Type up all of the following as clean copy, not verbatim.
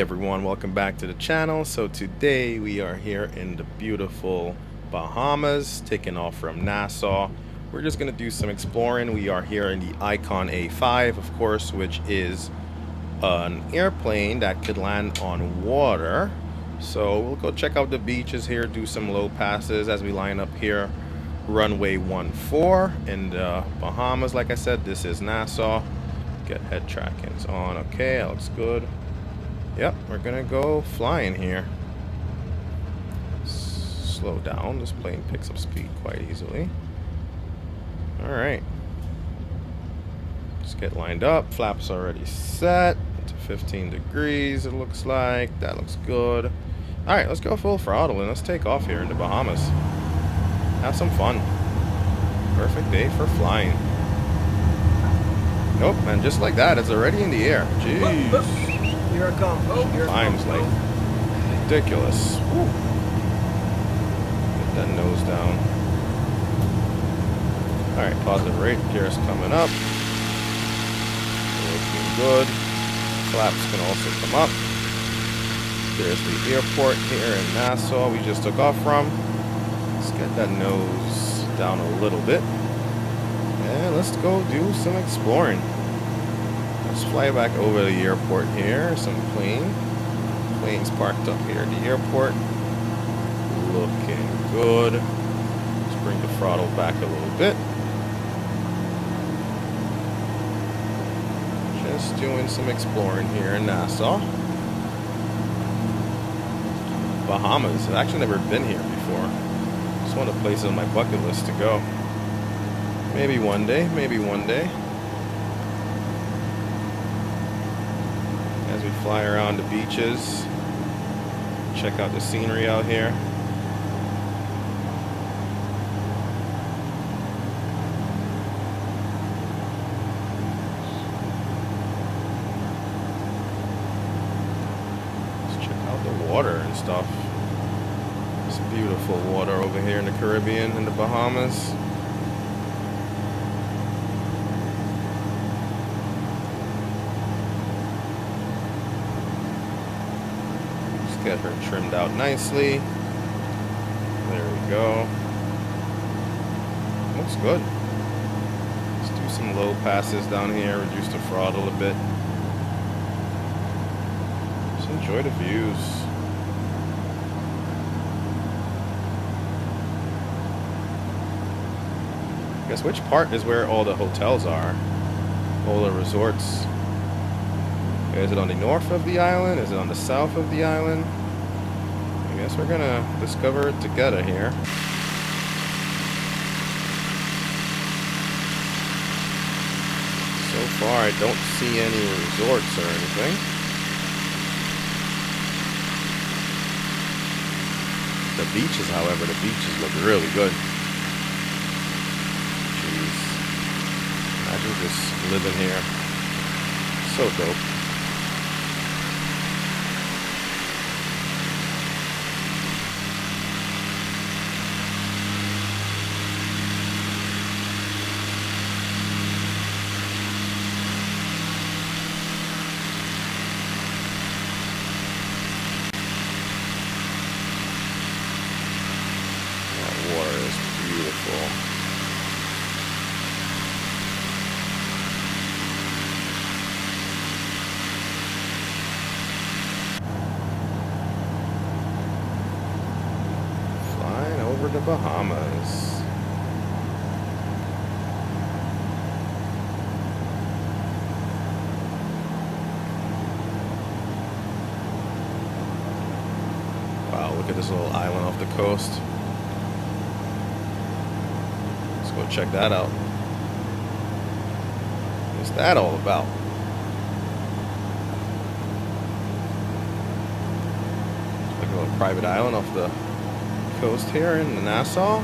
everyone, welcome back to the channel. So today we are here in the beautiful Bahamas, taking off from Nassau. We're just going to do some exploring. We are here in the Icon A5, of course, which is an airplane that could land on water. So we'll go check out the beaches here, do some low passes as we line up here. Runway 14 in the Bahamas. Like I said, this is Nassau. Get head trackings on. Okay, that looks good. Yep, we're gonna go flying here. Slow down. This plane picks up speed quite easily. Alright. Let's get lined up. Flaps already set to 15 degrees, it looks like. That looks good. Alright, let's go full throttle and let's take off here in the Bahamas. Have some fun. Perfect day for flying. Nope, and just like that, it's already in the air. Jeez. Here I come. Oh, here Time's like ridiculous. Woo. Get that nose down. Alright, positive rate. Gear's coming up. Looking good. Flaps can also come up. There's the airport here in Nassau we just took off from. Let's get that nose down a little bit. And let's go do some exploring. Let's fly back over the airport here. Some planes parked up here at the airport. Looking good. Let's bring the throttle back a little bit. Just doing some exploring here in Nassau. Bahamas. I've actually never been here before. It's one of the places on my bucket list to go. Maybe one day, maybe one day. As we fly around the beaches, check out the scenery out here. Let's check out the water and stuff. It's beautiful water over here in the Caribbean, in the Bahamas. Get her trimmed out nicely. There we go. Looks good. Let's do some low passes down here, reduce the throttle a bit. Just enjoy the views. I guess which part is where all the hotels are? All the resorts. Is it on the north of the island? Is it on the south of the island? I guess we're gonna discover it together here. So far, I don't see any resorts or anything. The beaches, however, the beaches look really good. Jeez. Imagine just living here. So dope. Flying over the Bahamas. Wow, look at this little island off the coast. Go check that out. What's that all about? Like a little private island off the coast here in Nassau.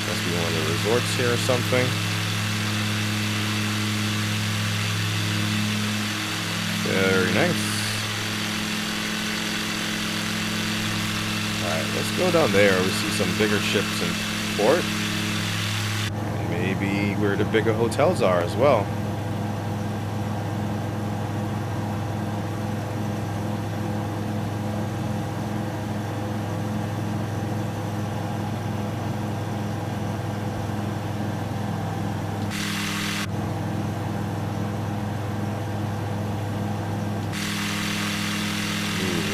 Must be one of the resorts here or something. Very nice. Alright, let's go down there. We see some bigger ships and airport. And maybe where the bigger hotels are as well.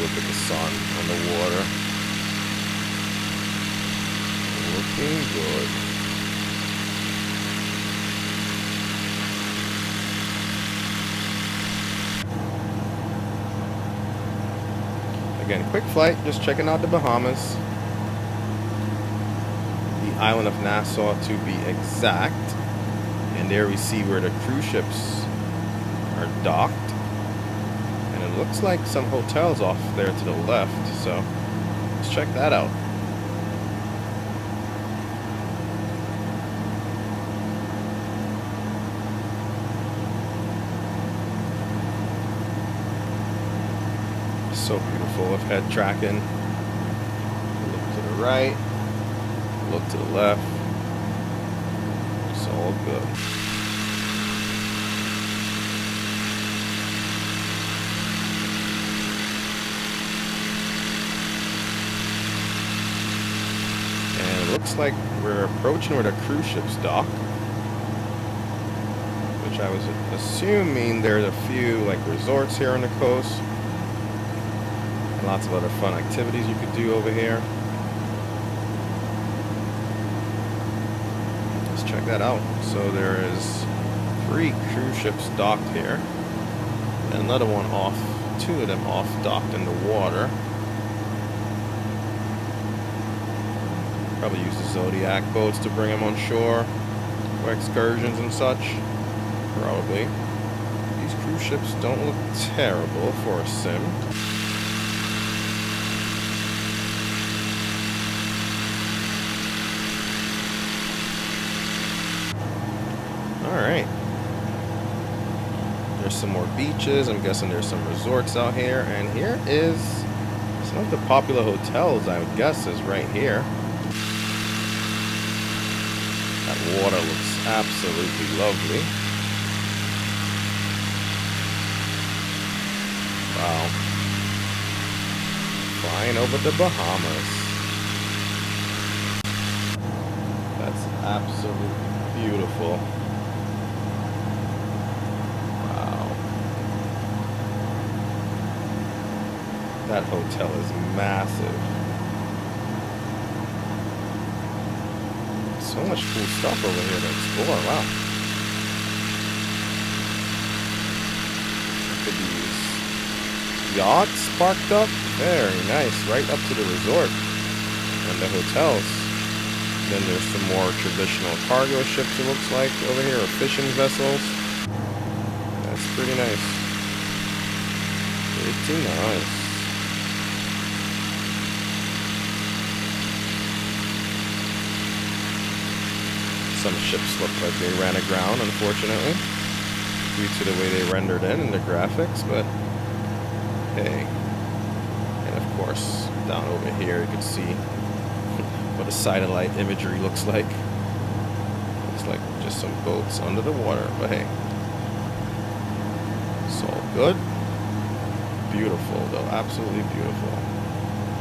Look at the sun on the water. Looking good. Again, quick flight, just checking out the Bahamas. The island of Nassau to be exact. And there we see where the cruise ships are docked. And it looks like some hotels off there to the left, so let's check that out. So beautiful with head tracking. Look to the right, look to the left. It's all good. Looks like we're approaching where the cruise ships dock, which I was assuming there's a few like resorts here on the coast and lots of other fun activities you could do over here. Let's check that out. So there is 3 cruise ships docked here and another one off, 2 of them off docked in the water. Probably use the Zodiac boats to bring them on shore for excursions and such. Probably. These cruise ships don't look terrible for a sim. Alright. There's some more beaches. I'm guessing there's some resorts out here. And here is some of the popular hotels, I would guess, is right here. That water looks absolutely lovely. Wow. Flying over the Bahamas. That's absolutely beautiful. Wow. That hotel is massive. So much cool stuff over here to explore. Wow. Look at these yachts parked up. Very nice. Right up to the resort and the hotels. Then there's some more traditional cargo ships, it looks like, over here, or fishing vessels. That's pretty nice. Pretty nice. Some ships look like they ran aground, unfortunately, due to the way they rendered in the graphics, but hey. And of course, down over here you can see what the satellite imagery looks like. Looks like just some boats under the water, but hey. It's all good. Beautiful though, absolutely beautiful.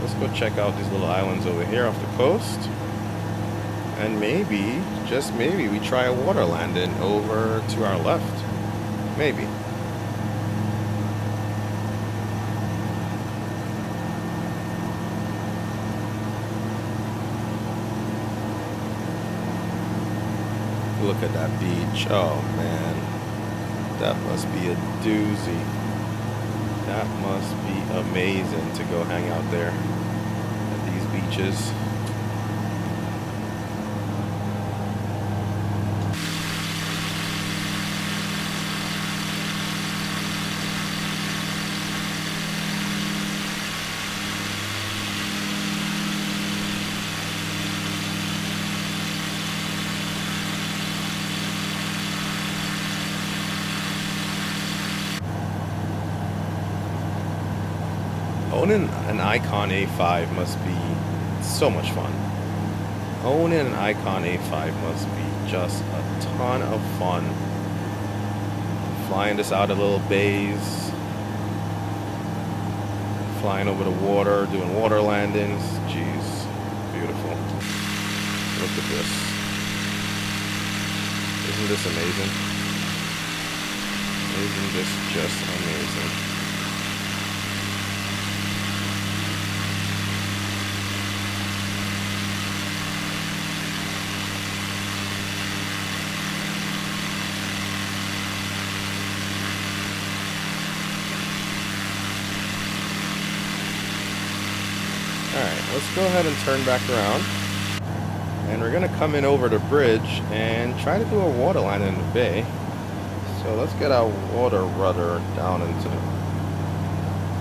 Let's go check out these little islands over here off the coast. And maybe, just maybe, we try a water landing over to our left. Maybe. Look at that beach. Oh man. That must be a doozy. That must be amazing to go hang out there at these beaches. Owning an Icon A5 must be so much fun. Owning an Icon A5 must be just a ton of fun. Flying this out of little bays, flying over the water, doing water landings. Jeez, beautiful. Look at this. Isn't this amazing? Isn't this just amazing? Alright, let's go ahead and turn back around. And we're going to come in over the bridge and try to do a water line in the bay. So let's get our water rudder down into the...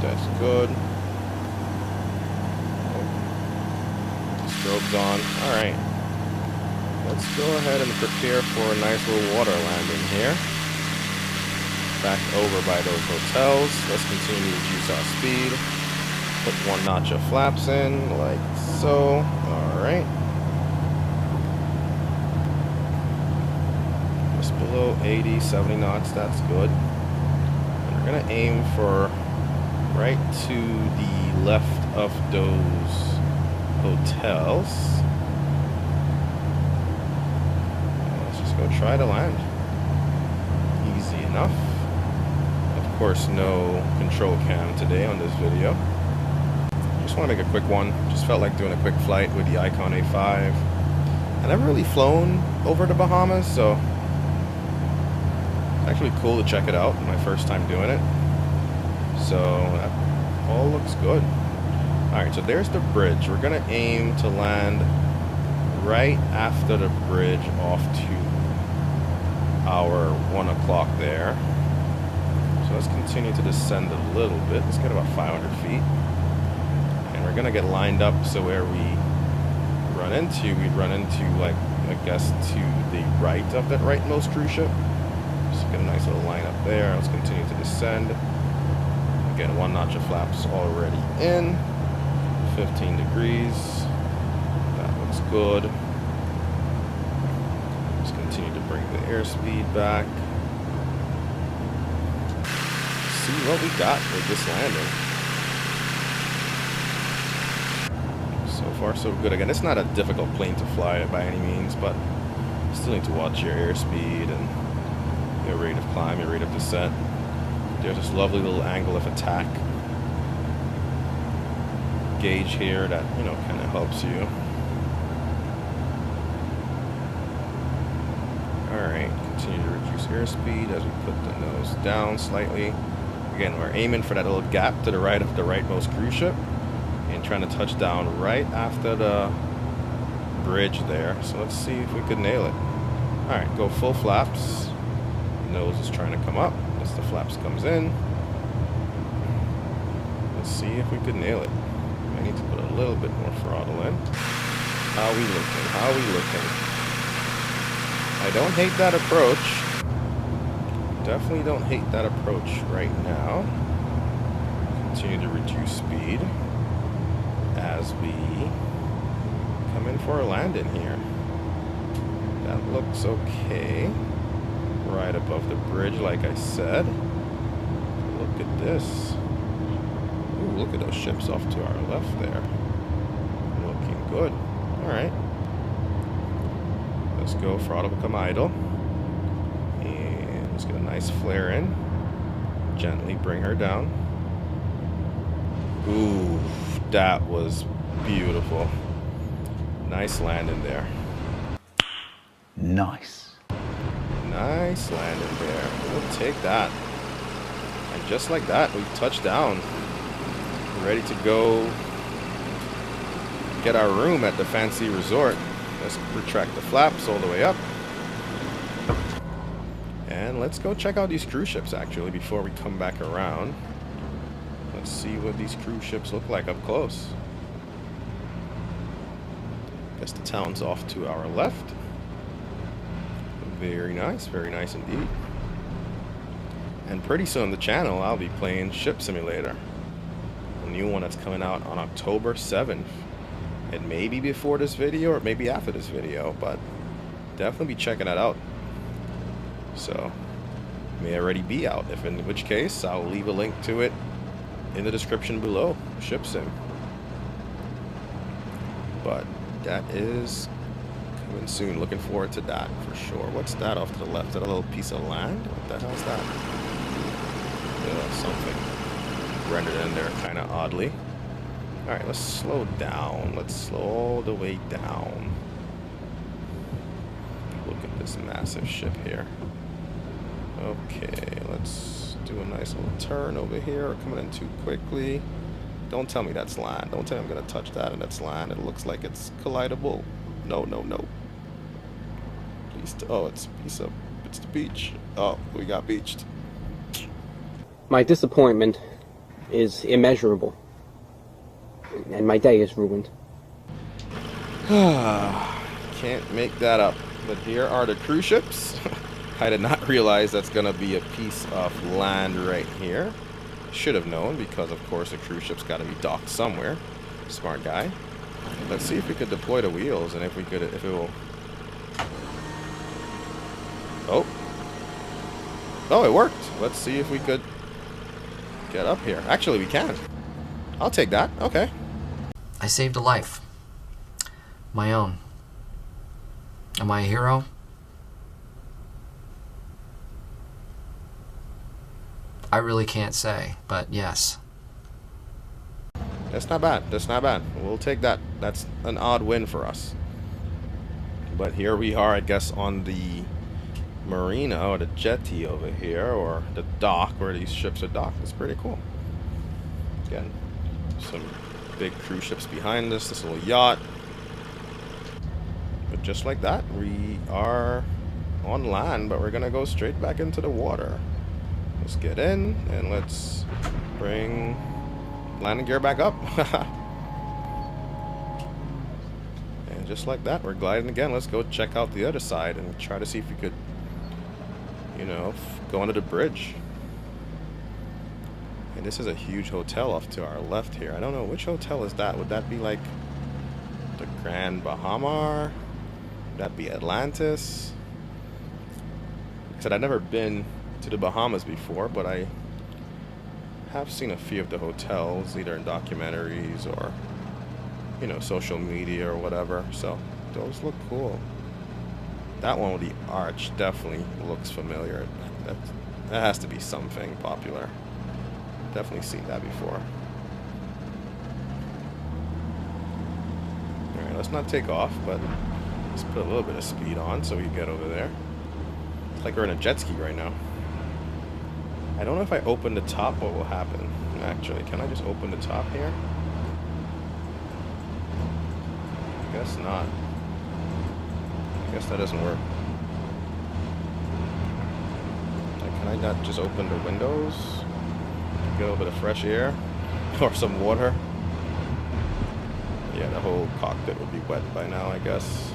That's good. Strobes on. Alright. Let's go ahead and prepare for a nice little water landing here. Back over by those hotels. Let's continue to reduce our speed. Put one notch of flaps in, like so. Alright. Just below 80, 70 knots, that's good. And we're gonna aim for right to the left of those hotels. Let's just go try to land. Easy enough. Of course, no control cam today on this video. Just want to make a quick one. Just felt like doing a quick flight with the Icon A5. I never really flown over the Bahamas, so it's actually cool to check it out. My first time doing it. So that all looks good. Alright, so there's the bridge. We're going to aim to land right after the bridge off to our 1 o'clock there. So let's continue to descend a little bit. Let's get about 500 feet. We're gonna get lined up so where we we'd run into, like, I guess to the right of that rightmost cruise ship. Just get a nice little line up there. Let's continue to descend. Again, one notch of flaps already in. 15 degrees. That looks good. Let's continue to bring the airspeed back. See what we got with this landing. So far, so good. Again, it's not a difficult plane to fly by any means, but you still need to watch your airspeed and your rate of climb, your rate of descent. There's this lovely little angle of attack gauge here that, you know, kind of helps you. Alright, continue to reduce airspeed as we put the nose down slightly. Again, we're aiming for that little gap to the right of the rightmost cruise ship. And trying to touch down right after the bridge there. So let's see if we could nail it. Alright, go full flaps. Nose is trying to come up as the flaps comes in. Let's see if we could nail it. I need to put a little bit more throttle in. How we looking? How we looking? I don't hate that approach. Definitely don't hate that approach right now. Continue to reduce speed as we come in for a landing here. That looks okay. Right above the bridge, like I said. Look at this. Ooh, look at those ships off to our left there. Looking good. Alright. Let's go. Throttle become idle. And let's get a nice flare in. Gently bring her down. Ooh, that was beautiful. Nice landing there. Nice. Nice landing there. We'll take that. And just like that, we touched down. Ready to go get our room at the fancy resort. Let's retract the flaps all the way up. And let's go check out these cruise ships actually before we come back around. Let's see what these cruise ships look like up close. Guess the town's off to our left. Very nice indeed. And pretty soon on the channel, I'll be playing Ship Simulator. A new one that's coming out on October 7th. It may be before this video or maybe after this video, but definitely be checking that out. So, may already be out, if in which case I'll leave a link to it in the description below. Ship sim. But that is coming soon. Looking forward to that for sure. What's that off to the left? Is that a little piece of land? What the hell is that? Something rendered in there kind of oddly. Alright, let's slow down. Let's slow all the way down. Look at this massive ship here. Okay, let's do a nice little turn over here. We're coming in too quickly. Don't tell me that's land. Don't tell me I'm going to touch that and that's land. It looks like it's collidable. No, no, no. Please. Oh, it's the beach. Oh, we got beached. My disappointment is immeasurable. And my day is ruined. Can't make that up. But here are the cruise ships. I did not realize that's going to be a piece of land right here. Should have known, because of course the cruise ship's got to be docked somewhere. Smart guy. Let's see if we could deploy the wheels and if it will. Oh, it worked. Let's see if we could get up here. Actually, we can. I'll take that. Okay. I saved a life. My own. Am I a hero? I really can't say, but yes. That's not bad. That's not bad. We'll take that. That's an odd win for us. But here we are, I guess, on the marina or the jetty over here, or the dock where these ships are docked. It's pretty cool. Again, some big cruise ships behind us, this little yacht. But just like that, we are on land, but we're gonna go straight back into the water. Let's get in and let's bring landing gear back up. And just like that, we're gliding again. Let's go check out the other side and try to see if we could, you know, go under the bridge. And this is a huge hotel off to our left here. I don't know, which hotel is that? Would that be like the Grand Bahama? Would that be Atlantis? Like I said, I've never been to the Bahamas before, but I have seen a few of the hotels, either in documentaries or, you know, social media or whatever. So those look cool. That one with the arch definitely looks familiar. That has to be something popular. Definitely seen that before. Alright, let's not take off, but let's put a little bit of speed on so we can get over there. It's like we're in a jet ski right now. I don't know if I open the top what will happen. Actually, can I just open the top here? I guess not. I guess that doesn't work. Like, can I not just open the windows? Get a little bit of fresh air or some water. Yeah, the whole cockpit would be wet by now, I guess,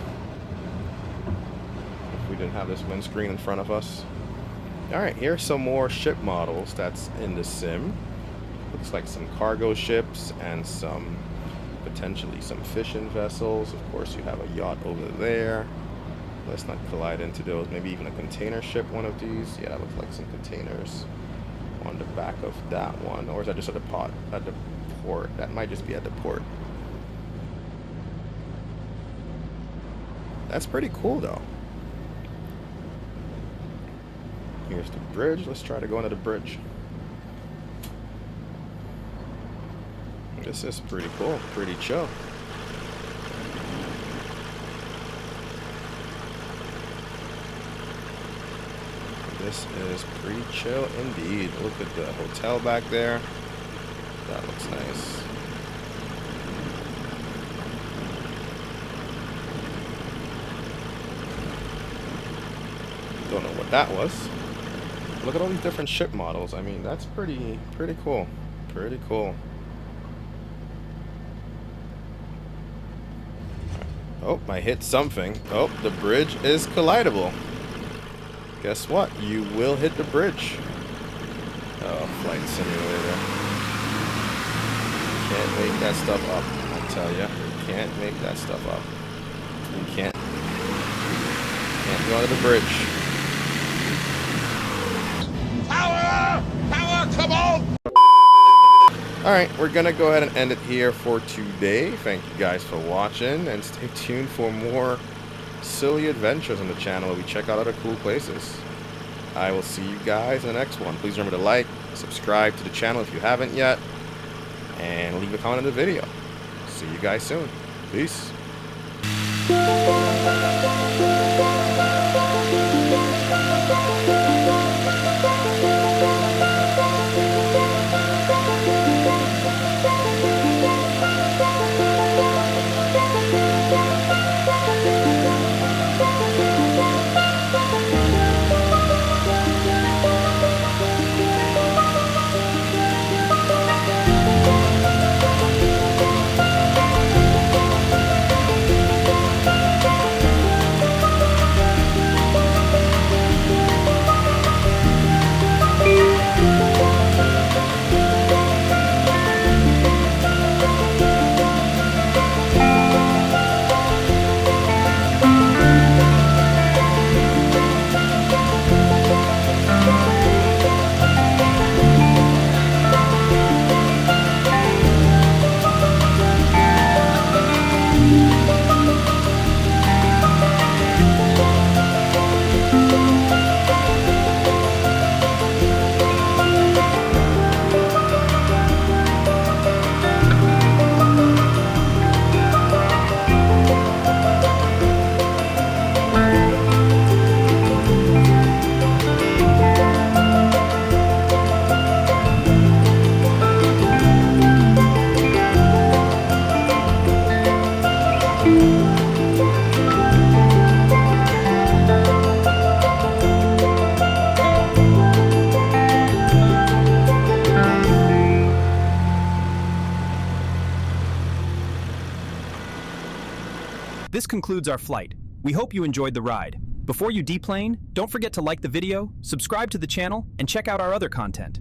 if we didn't have this windscreen in front of us. Alright, here's some more ship models that's in the sim. Looks like some cargo ships and some potentially some fishing vessels. Of course, you have a yacht over there. Let's not collide into those. Maybe even a container ship, one of these. Yeah, that looks like some containers on the back of that one. Or is that just at the port? That might just be at the port. That's pretty cool though. Here's the bridge. Let's try to go under the bridge. This is pretty cool, pretty chill. This is pretty chill indeed. Look at the hotel back there. That looks nice. Don't know what that was. Look at all these different ship models. I mean, that's pretty cool. Pretty cool. Oh, I hit something. Oh, the bridge is collidable. Guess what? You will hit the bridge. Oh, flight simulator. Can't make that stuff up, I tell ya. can't make that stuff up. You can't go under the bridge. Power! Power, come on! Alright, we're gonna go ahead and end it here for today. Thank you guys for watching, and stay tuned for more silly adventures on the channel where we check out other cool places. I will see you guys in the next one. Please remember to like, subscribe to the channel if you haven't yet, and leave a comment on the video. See you guys soon. Peace. This concludes our flight. We hope you enjoyed the ride. Before you deplane, don't forget to like the video, subscribe to the channel, and check out our other content.